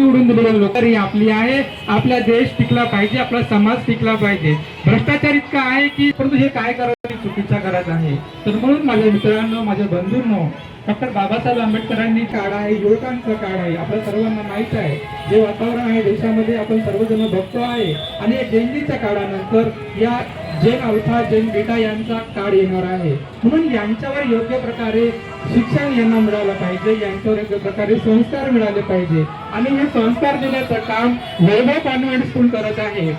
निवडून दिलेली लोकरी आपली आहे. आपला देश टिकला पाहिजे, आपला समाज टिकला पाहिजे. भ्रष्टाचार इतका आहे की परंतु हे काय करायचं चुकीचा करत आहे. तर म्हणून माझ्या मित्रांनो, माझ्या बंधूंनो, डॉक्टर बाबासाहेब आंबेडकरांनी काळ आहे, युवकांचा काळ आहे, आपल्या सर्वांना माहित आहे. जे वातावरण आहे देशामध्ये आपण सर्वजण बघतो आहे. आणि या जयंतीच्या काळानंतर या जैन अल्फा जैन बीटा यांचा काळ येणार आहे. म्हणून यांच्यावर योग्य प्रकारे शिक्षण यांना मिळालं पाहिजे, यांच्यावर योग्य प्रकारे संस्कार मिळाले पाहिजे. आणि हे संस्कार देण्याचं काम वैभव कॉन्व्हेंट स्कूल करत आहे.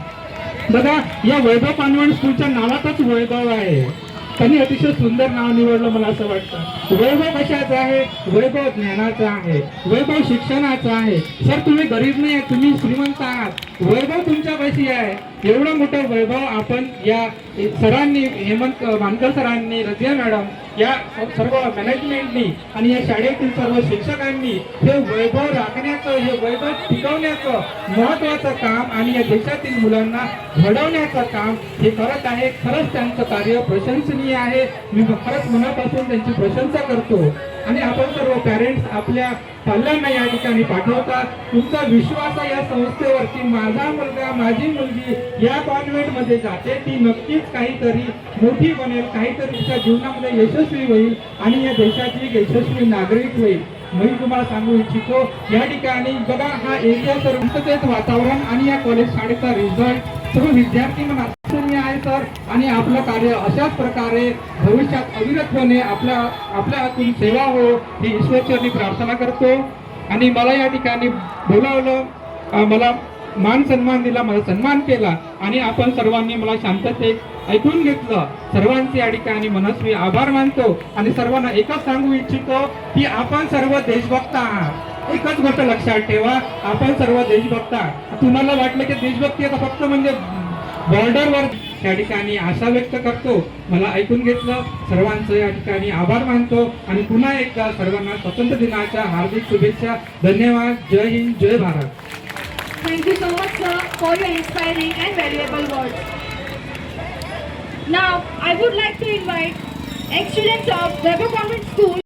बघा, या वैभव कॉन्व्हेंट स्कूलच्या नावातच वैभव आहे. त्यांनी अतिशय सुंदर नाव निवडलं मला असं वाटतं. वैभव कशाचं आहे? वैभव ज्ञानाचं आहे, वैभव शिक्षणाचं आहे. सर तुम्ही गरीब नाही, तुम्ही श्रीमंत आहात, वैभव तुमच्यापाशी आहे. एवढं मोठं वैभव आपण या सरांनी, हेमंत मानकर सरांनी, रजिया मॅडम, या सर्व मॅनेजमेंटनी आणि या शाळेतील सर्व शिक्षकांनी हे वैभव राखण्याचं, हे वैभव टिकवण्याचं महत्वाचं काम आणि या देशातील मुलांना घडवण्याचं काम हे करत आहे. खरंच त्यांचं कार्य प्रशंसनीय आहे. मी खरंच मनापासून त्यांची प्रशंसा करतो. आणि आपण सर्व पॅरेंट्स आपल्या पाल्यांना या ठिकाणी पाठवतात. तुमचा विश्वास या संस्थेवरती, माझा मुलगा, माझी मुलगी या कॉन्व्हेंटमध्ये जाते, ती नक्कीच काहीतरी मोठी बनेल, काहीतरी तिच्या जीवनामध्ये यशस्वी होईल आणि या देशाची यशस्वी नागरिक होईल. मी तुम्हाला सांगू इच्छितो, या ठिकाणी बघा, हा एरिया सर्व वातावरण आणि या कॉलेज शाळेचा रिझल्ट सर्व विद्यार्थी म्हणून आहे सर. आणि आपलं कार्य अशाच प्रकारे भविष्यात अविरतपणे आपल्या हातून सेवा हो ही ईश्वरचरणी प्रार्थना करतो. आणि मला या ठिकाणी बोलावलं, मला मान सन्मान दिला, मला सन्मान केला आणि आपण सर्वांनी मला शांततेत ऐकून घेतलं. सर्वांचे या ठिकाणी मनस्वी आभार मानतो. आणि सर्वांना एकच सांगू इच्छितो की आपण सर्व देशभक्त आहात. एकच गोष्ट लक्षात ठेवा, आपण सर्व देशभक्त आहात. तुम्हाला वाटलं की देशभक्ती आता फक्त म्हणजे बॉर्डरवर, त्या ठिकाणी आशा व्यक्त करतो. मला ऐकून घेतलं, सर्वांचं या ठिकाणी आभार मानतो. आणि पुन्हा एकदा सर्वांना स्वातंत्र्य दिनाच्या हार्दिक शुभेच्छा. धन्यवाद. जय हिंद, जय Bharat. Thank you so much, sir, for your inspiring and valuable words. Now, I would like to invite ex-students of Weber Convent School